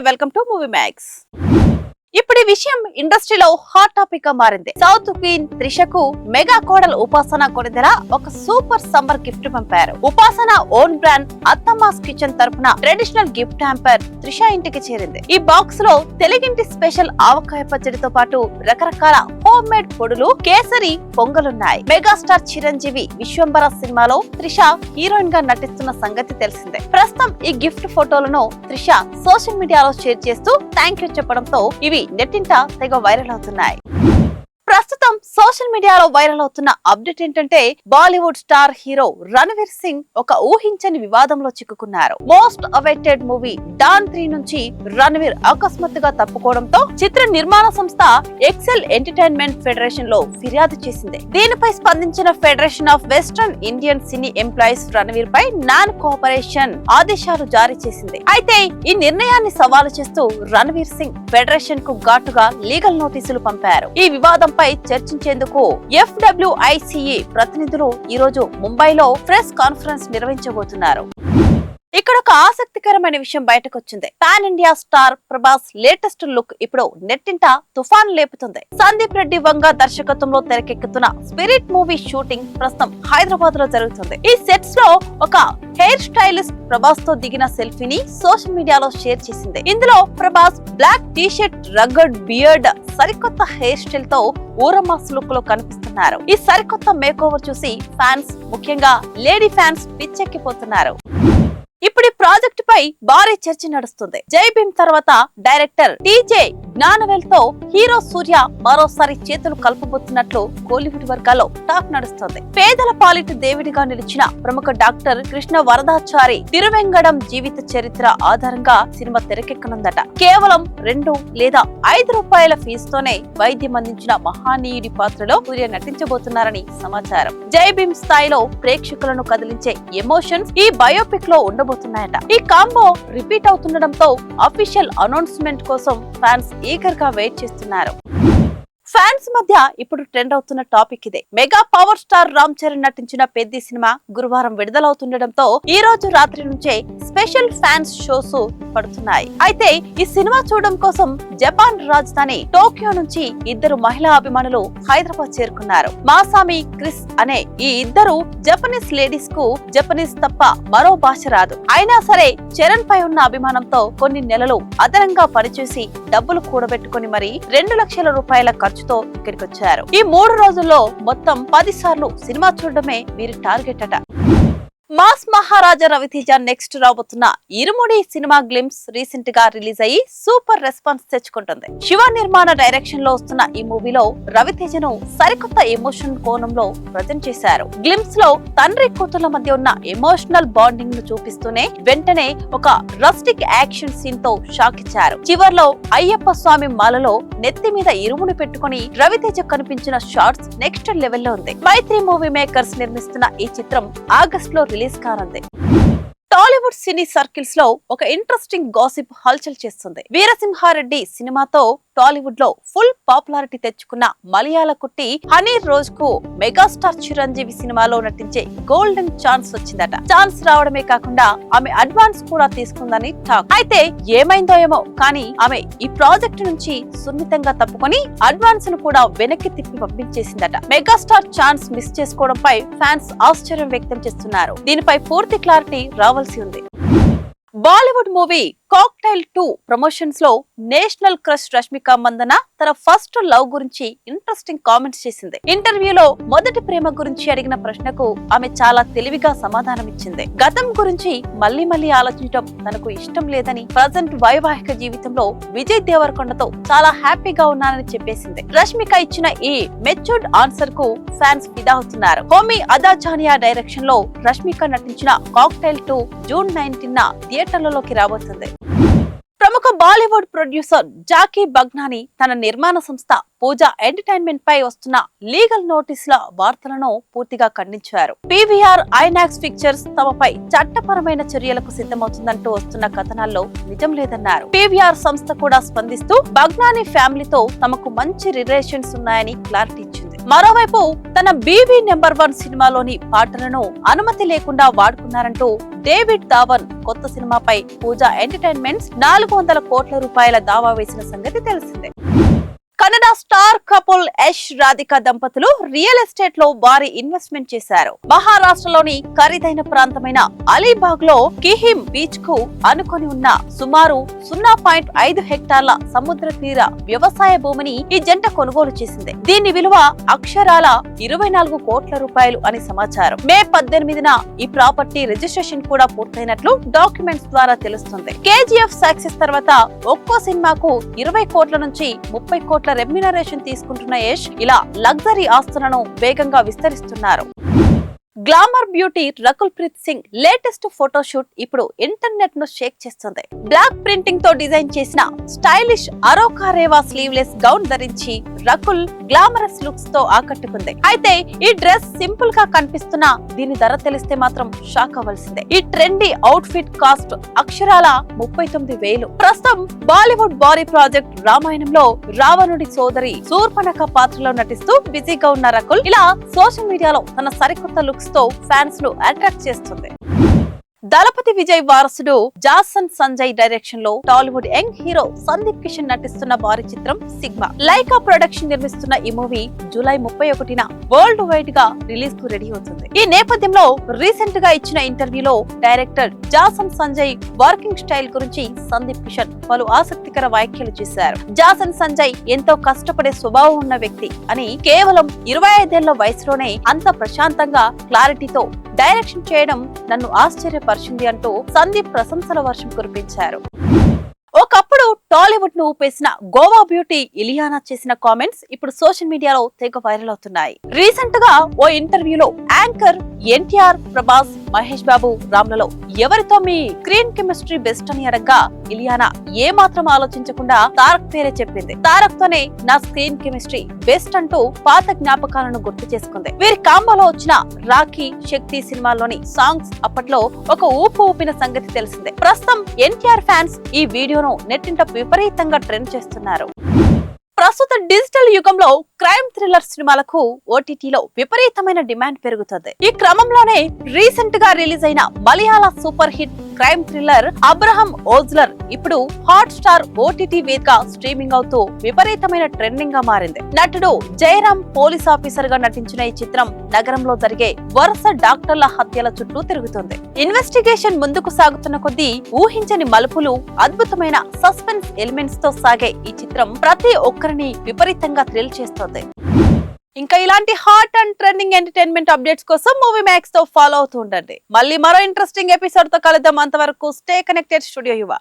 Welcome to movie max. ఇప్పుడు ఈ విషయం ఇండస్ట్రీలో హాట్ టాపిక్ గా మారింది. సౌత్ క్వీన్ త్రిషకు మెగా కోడలు ఉపాసన కొనిదెల ఒక సూపర్ సమ్మర్ గిఫ్ట్ పంపారు. ఉపాసన ఓన్ బ్రాండ్ అత్తమ్మాస్ కిచెన్ తరపున ట్రెడిషనల్ గిఫ్ట్ హ్యాంపర్ త్రిష ఇంటికి చేరింది. ఈ బాక్స్ లో తెలుగింటి స్పెషల్ ఆవకాయ పచ్చడితో పాటు రకరకాల హోమ్ మేడ్ పొడులు, కేసరి, పొంగలున్నాయి. మెగాస్టార్ చిరంజీవి విశ్వంబర సినిమాలో త్రిష హీరోయిన్ గా నటిస్తున్న సంగతి తెలిసిందే. ప్రస్తుతం ఈ గిఫ్ట్ ఫోటోలను త్రిష సోషల్ మీడియాలో షేర్ చేస్తూ థ్యాంక్ యూ చెప్పడంతో ఇవి నెట్టింట తెగ వైరల్ అవుతున్నాయి. ప్రస్తుతం సోషల్ మీడియాలో వైరల్ అవుతున్న అప్డేట్ ఏంటంటే, బాలీవుడ్ స్టార్ హీరో రణవీర్ సింగ్ ఒక ఊహించని వివాదంలో చిక్కుకున్నారు. మోస్ట్ అవైటెడ్ మూవీ డాన్ 3 నుంచి రణవీర్ అకస్మాత్తుగా తప్పుకోవడంతో చిత్ర నిర్మాణ సంస్థ ఎక్సెల్ ఎంటర్టైన్మెంట్ ఫెడరేషన్ లో ఫిర్యాదు చేసింది. దీనిపై స్పందించిన federation of western Indian cine employees Ranveer పై నాన్ కోఆపరేషన్ ఆదేశాలు జారీ చేసింది. అయితే ఈ నిర్ణయాన్ని సవాలు చేస్తూ రణవీర్ సింగ్ ఫెడరేషన్ కు ఘాటుగా లీగల్ నోటీసులు పంపారు. ఈ వివాదం పై చర్చించేందుకు FWICE ప్రతినిధులు ఈ రోజు ముంబైలో ప్రెస్ కాన్ఫరెన్స్ నిర్వహించబోతున్నారు. ఇక్కడ ఒక ఆసక్తికరమైన విషయం బయటకు వచ్చింది. Pan India star Prabhas latest look ఇప్పుడు నెట్టింట తుఫాన్ లేపుతుంది. సందీప్ రెడ్డి వంగ దర్శకత్వంలో తెరకెక్కుతున్న స్పిరిట్ మూవీ షూటింగ్ ప్రస్తుతం హైదరాబాద్ లో జరుగుతుంది. ఈ సెట్స్ లో ఒక హెయిర్ స్టైలిస్ట్ ప్రభాస్ తో దిగిన సెల్ఫీని సోషల్ మీడియాలో షేర్ చేసింది. ఇందులో Prabhas black T shirt, rugged beard, సరికొత్త హెయిర్ స్టైల్ తో ఊరమాస్ లుక్ లో కనిపిస్తున్నారు. ఈ సరికొత్త మేకోవర్ చూసి ఫ్యాన్స్, ముఖ్యంగా లేడీ ఫ్యాన్స్ పిచ్చెక్కిపోతున్నారు. ఇప్పుడు ఈ ప్రాజెక్ట్ పై భారీ చర్చ నడుస్తుంది. జై భీమ్ తర్వాత డైరెక్టర్ TJ జ్ఞానవేల్ తో హీరో సూర్య మరోసారి చేతులు కలుపబోతున్నట్లు కోలీవుడ్ వర్గాల్లో టాక్ నడుస్తుంది. పేదల పాలిట దేవుడిగా నిలిచిన ప్రముఖ డాక్టర్ కృష్ణ వరదాచారి తిరువెంగడం జీవిత చరిత్ర ఆధారంగా సినిమా తెరకెక్కనుందట. కేవలం 2 లేదా 5 రూపాయల ఫీజుతోనే వైద్యం అందించిన మహానీయుడి పాత్రలో సూర్య నటించబోతున్నారని సమాచారం. జై భీమ్ స్థాయిలో ప్రేక్షకులను కదిలించే ఎమోషన్స్ ఈ బయోపిక్ లో ఉండబోతున్నాయట. ఈ కాంబో రిపీట్ అవుతుండటంతో అఫీషియల్ అనౌన్స్మెంట్ కోసం ఫ్యాన్స్ ఈగర్ గా వెయిట్ చేస్తున్నారు. ఫ్యాన్స్ మధ్య ఇప్పుడు ట్రెండ్ అవుతున్న టాపిక్ ఇదే. Mega power star Ram Charan నటించిన పెద్ది సినిమా గురువారం విడుదలవుతుండటంతో ఈ రోజు రాత్రి నుంచే స్పెషల్ ఫ్యాన్స్ షోస్ పడుతున్నాయి. అయితే ఈ సినిమా చూడడం కోసం జపాన్ రాజధాని టోక్యో నుంచి 2 మహిళా అభిమానులు హైదరాబాద్ చేరుకున్నారు. మాసామి, క్రిస్ అనే ఈ 2 జపనీస్ లేడీస్ కు జపనీస్ తప్ప మరో భాష రాదు. అయినా సరే చరణ్ పై ఉన్న అభిమానంతో కొన్ని నెలలు అదనంగా పనిచేసి డబ్బులు కూడబెట్టుకుని మరి 2 లక్షల రూపాయల ఖర్చుతో ఇక్కడికి వచ్చారు. ఈ 3 రోజుల్లో మొత్తం 10 సార్లు సినిమా చూడడమే వీరి టార్గెట్ అట. మాస్ మహారాజా రవితేజ నెక్స్ట్ రాబోతున్న ఇరుముడి సినిమా గ్లిమ్స్ రీసెంట్ గా రిలీజ్ అయ్యి సూపర్ రెస్పాన్స్ తెచ్చుకుంటుంది. శివ నిర్మాణ డైరెక్షన్ లో వస్తున్న ఈ మూవీలో రవితేజను సరికొత్త ఎమోషన్ కోణంలో ప్రజెంట్ చేశారు. గ్లిమ్స్ లో తండ్రి కూతుర్ల మధ్య ఉన్న ఎమోషనల్ బాండింగ్ ను చూపిస్తూనే వెంటనే ఒక రస్టిక్ యాక్షన్ సీన్ తో షాక్ ఇచ్చారు. చివర్లో అయ్యప్ప స్వామి మాలలో నెత్తి మీద ఇరుముని పెట్టుకుని రవితేజ కనిపించిన షాట్స్ నెక్స్ట్ లెవెల్లో ఉంది. మైత్రి మూవీ మేకర్స్ నిర్మిస్తున్న ఈ చిత్రం ఆగస్ట్ లో రిలీజ్ కానుంది. టాలీవుడ్ సినీ సర్కిల్స్ లో ఒక ఇంట్రెస్టింగ్ గాసిప్ హల్చల్ చేస్తుంది. వీరసింహారెడ్డి సినిమాతో టాలీవుడ్ లో ఫుల్ పాపులారిటీ తెచ్చుకున్న మలయాళ కుట్టి హనీ రోజ్ కు మెగాస్టార్ చిరంజీవి సినిమాలో నటించే గోల్డెన్ ఛాన్స్ వచ్చిందట. ఛాన్స్ రావడమే కాకుండా ఆమె అడ్వాన్స్ కూడా తీసుకుందని టాక్. అయితే ఏమైందో ఏమో కానీ ఆమె ఈ ప్రాజెక్ట్ నుంచి సున్నితంగా తప్పుకొని అడ్వాన్స్ ను కూడా వెనక్కి తిప్పి పంపించేసిందట. మెగాస్టార్ ఛాన్స్ మిస్ చేసుకోవడంపై ఫ్యాన్స్ ఆశ్చర్యం వ్యక్తం చేస్తున్నారు. దీనిపై పూర్తి క్లారిటీ రావాల్సి ఉంది. బాలీవుడ్ మూవీ కాక్టైల్ 2 ప్రమోషన్స్ లో నేషనల్ క్రష్ రష్మిక మందన తన ఫస్ట్ లవ్ గురించి ఇంట్రెస్టింగ్ కామెంట్స్ చేసింది. ఇంటర్వ్యూలో మొదటి ప్రేమ గురించి అడిగిన ప్రశ్నకు ఆమె చాలా తెలివిగా సమాధానం ఇచ్చింది. గతం గురించి మళ్లీ ఆలోచించడం తనకు ఇష్టం లేదని, ప్రజెంట్ వైవాహిక జీవితంలో విజయ్ దేవరకొండతో చాలా హ్యాపీగా ఉన్నానని చెప్పేసింది. రష్మిక ఇచ్చిన ఈ మెచ్యూర్డ్ ఆన్సర్ కు ఫ్యాన్స్ ఫిదా అవుతున్నారు. హోమీ అదాజానియా డైరెక్షన్ లో రష్మిక నటించిన కాక్టైల్ 2 జూన్ 19న థియేటర్లలోకి రాబోతుంది. ప్రముఖ బాలీవుడ్ ప్రొడ్యూసర్ జాకీ బగ్నాని తన నిర్మాణ సంస్థ పూజా ఎంటర్టైన్మెంట్ పై వస్తున్న లీగల్ నోటీసుల వార్తలను పూర్తిగా ఖండించారు. PVR ఐనాక్స్ పిక్చర్స్ తమపై చట్టపరమైన చర్యలకు సిద్ధమవుతుందంటూ వస్తున్న కథనాల్లో నిజం లేదన్నారు. PVR సంస్థ కూడా స్పందిస్తూ బగ్నాని ఫ్యామిలీతో తమకు మంచి రిలేషన్స్ ఉన్నాయని క్లారిటీ ఇచ్చింది. మరోవైపు తన బీవీ నెంబర్ 1 సినిమాలోని పాటలను అనుమతి లేకుండా వాడుకున్నారంటూ డేవిడ్ ధావన్ కొత్త సినిమాపై పూజా ఎంటర్టైన్మెంట్స్ 400 కోట్ల రూపాయల దావా వేసిన సంగతి తెలిసిందే. కన్నడ స్టార్ కపుల్ యష్ రాధిక దంపతులు రియల్ ఎస్టేట్ లో భారీ ఇన్వెస్ట్మెంట్ చేశారు. మహారాష్ట్రలోని ఖరీదైన ప్రాంతమైన అలీబాగ్ లో కిహిమ్ బీచ్ కు అనుకొని ఉన్న సుమారు 0.5 హెక్టార్ల సముద్ర తీర వ్యవసాయ భూమిని ఈ జంట కొనుగోలు చేసింది. దీని విలువ అక్షరాల 24 కోట్ల రూపాయలు అని సమాచారం. మే 18న ఈ ప్రాపర్టీ రిజిస్ట్రేషన్ కూడా పూర్తయినట్లు డాక్యుమెంట్స్ ద్వారా తెలుస్తుంది. కేజీఎఫ్ సక్సెస్ తర్వాత ఒక్కో సినిమాకు 20 కోట్ల నుంచి 30 కోట్ల రెమ్యునరేషన్ తీసుకుంటున్న యష్ ఇలా లగ్జరీ ఆస్తులను వేగంగా విస్తరిస్తున్నారు. Glamour beauty Rakul Preet Singh latest photoshoot ఇప్పుడు ఇంటర్నెట్ ను షేక్ చేస్తుంది. బ్లాక్ ప్రింటింగ్ తో డిజైన్ చేసిన స్టైలిష్ అరోకారేవా స్లీవ్లెస్ గౌన్ ధరించి రకుల్ గ్లామరస్ లుక్స్ తో ఆకట్టుకుంది. అయితే ఈ డ్రెస్ సింపుల్ గా కనిపిస్తున్నా దీని ధర తెలిస్తే మాత్రం షాక్ అవ్వాల్సిందే. ఈ ట్రెండీ అవుట్ ఫిట్ కాస్ట్ అక్షరాల 39,000. ప్రస్తుతం బాలీవుడ్ భారీ ప్రాజెక్ట్ రామాయణంలో రావణుడి సోదరి శూర్పణఖ పాత్రలో నటిస్తూ బిజీగా ఉన్న రకుల్ ఇలా సోషల్ మీడియాలో తన సరికొత్త లుక్స్ తో ఫ్యాన్స్ ను అట్రాక్ట్ చేస్తుంది. దళపతి విజయ్ వారసుడు జాసన్ సంజయ్ డైరెక్షన్ లో టాలీవుడ్ యంగ్ హీరో సందీప్ కిషన్ నటిస్తున్న భారీ చిత్రం సిగ్మా. లైకా ప్రొడక్షన్ నిర్మిస్తున్న ఈ మూవీ జూలై 31న వరల్డ్ వైడ్ గా రిలీజ్ కు రెడీ అవుతుంది. ఈ నేపథ్యంలో రీసెంట్ గా ఇచ్చిన ఇంటర్వ్యూలో director Jason Sanjay working style గురించి సందీప్ కిషన్ పలు ఆసక్తికర వ్యాఖ్యలు చేశారు. జాసన్ సంజయ్ ఎంతో కష్టపడే స్వభావం ఉన్న వ్యక్తి అని, కేవలం 25 ఏళ్ల వయసులోనే అంత ప్రశాంతంగా క్లారిటీతో డైరెక్షన్ చేయడం నన్ను ఆశ్చర్యపరిచింది అంటూ సందీప్ ప్రశంసల వర్షం కురిపించారు. ఒకప్పుడు టాలీవుడ్ ను ఊపేసిన గోవా బ్యూటీ ఇలియానా చేసిన కామెంట్స్ ఇప్పుడు సోషల్ మీడియాలో తెగ వైరల్ అవుతున్నాయి. రీసెంట్ గా ఓ ఇంటర్వ్యూలో యాంకర్ ఎన్టీఆర్, ప్రభాస్, మహేష్ బాబు, రామ్లలో ఎవరితో మీ స్క్రీన్ కెమిస్ట్రీ బెస్ట్ అని అడగ్గా ఇలియానా ఏ మాత్రం ఆలోచించకుండా తారక్ పేరే చెప్పింది. తారక్ తోనే నా స్క్రీన్ కెమిస్ట్రీ బెస్ట్ అంటూ పాత జ్ఞాపకాలను గుర్తు చేసుకుంది. వీరి కాంబోలో వచ్చిన రాఖీ, శక్తి సినిమాల్లోని సాంగ్స్ అప్పట్లో ఒక ఊపు ఊపిన సంగతి తెలిసిందే. ప్రస్తుతం ఎన్టీఆర్ ఫ్యాన్స్ ఈ వీడియోను నెట్టింట విపరీతంగా ట్రెండ్ చేస్తున్నారు. ప్రస్తుత డిజిటల్ యుగంలో క్రైమ్ థ్రిల్లర్ సినిమాలకు ఓటీటీలో విపరీతమైన డిమాండ్ పెరుగుతుంది. ఈ క్రమంలోనే రీసెంట్ గా రిలీజ్ అయిన Malayalam super hit crime thriller Abraham Ozler ఇప్పుడు హాట్ స్టార్ ఓటీటీ వేదిక స్ట్రీమింగ్ అవుతూ విపరీతమైన ట్రెండింగ్ గా మారింది. నటుడు జయరాం పోలీస్ ఆఫీసర్ గా నటించిన ఈ చిత్రం నగరంలో జరిగే వరుస డాక్టర్ల హత్యల చుట్టూ తిరుగుతుంది. ఇన్వెస్టిగేషన్ ముందుకు సాగుతున్న కొద్దీ ఊహించని మలుపులు, అద్భుతమైన సస్పెన్స్ ఎలిమెంట్స్ తో సాగే ఈ చిత్రం ప్రతి ఒక్కరిని విపరీతంగా థ్రిల్ చేస్తుంది. ఇంకా ఇలాంటి hot and trending entertainment updates కోసం మూవీ మ్యాక్స్ తో ఫాలో అవుతూ ఉండండి. మళ్ళీ మరో ఇంట్రెస్టింగ్ ఎపిసోడ్ తో కలుద్దాం. అంతవరకు స్టే కనెక్టెడ్. స్టూడియో యువ.